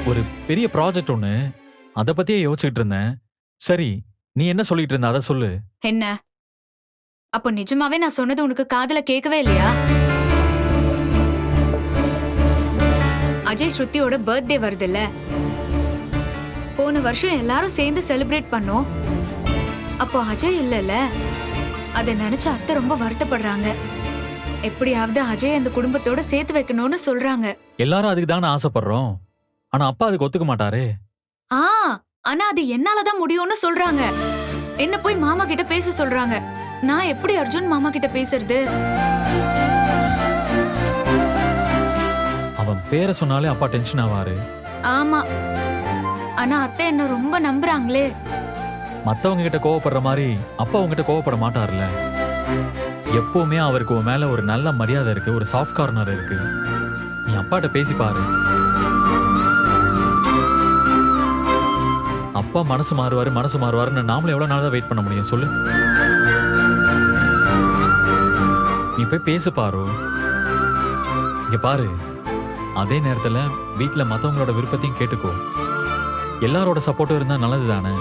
ஒரு பெரிய ப்ராஜெக்ட் ஒண்ணு, அத பத்தியே யோசிச்சுட்டு இருந்தேன். சரி, நீ என்ன சொல்லிட்டு இருந்த அத சொல்லு. என்ன? அப்போ நிஜமாவே நான் சொன்னது உனக்கு காதுல கேட்கவே இல்லையா? அஜய் ஸ்ருதியோட பர்த்டே வருதுல்ல? போன வருஷம் எல்லாரும் சேர்ந்து செலிப்ரேட் பண்ணோம். அப்போ அஜய் இல்லல்ல? அத நினைச்சு அத்தை ரொம்ப வருத்தப்படுறாங்க. எப்படியாவது அஜய் அந்த குடும்பத்தோட சேர்த்து வைக்கணும்னு சொல்றாங்க. எல்லாரும் அதுக்கு தானே ஆசைப்படுறோம். ஆனா அப்பா அதுக்கு ஒத்துக்க மாட்டாரே. ஆ, ஆனா அது என்னாலதான் முடியும்னு சொல்றாங்க. என்ன போய் மாமா கிட்ட பேச சொல்றாங்க. நான் எப்படி அர்ஜுன் மாமா கிட்ட பேசுறது? அவன் பேரை சொன்னாலே அப்பா டென்ஷன் ஆவாரு. ஆமா, ஆனா அத்தை என்ன ரொம்ப நம்புறாங்களே. மத்தவங்க கிட்ட கோவப்படுற மாதிரி அப்பா உங்ககிட்ட கோவப்பட மாட்டார்ல. எப்பவுமே அவருக்கு உன் மேல ஒரு நல்ல மரியாதை இருக்கு, ஒரு சாஃப்ட் கார்னர் இருக்கு. நீ அப்பாட்ட பேசி பாரு. அப்பா மனசு மாறுவாருன்னு நாமளும் எவ்வளவு நாள் தான் வெயிட் பண்ண முடியும் சொல்லு. நீ போய் பேசு பாரு. இங்க பாரு, அதே நேரத்துல வீட்டுல மத்தவங்களோட விருப்பத்தையும் கேட்டுக்கோ. எல்லாரோட சப்போர்ட்டும் இருந்தா நல்லது தானே.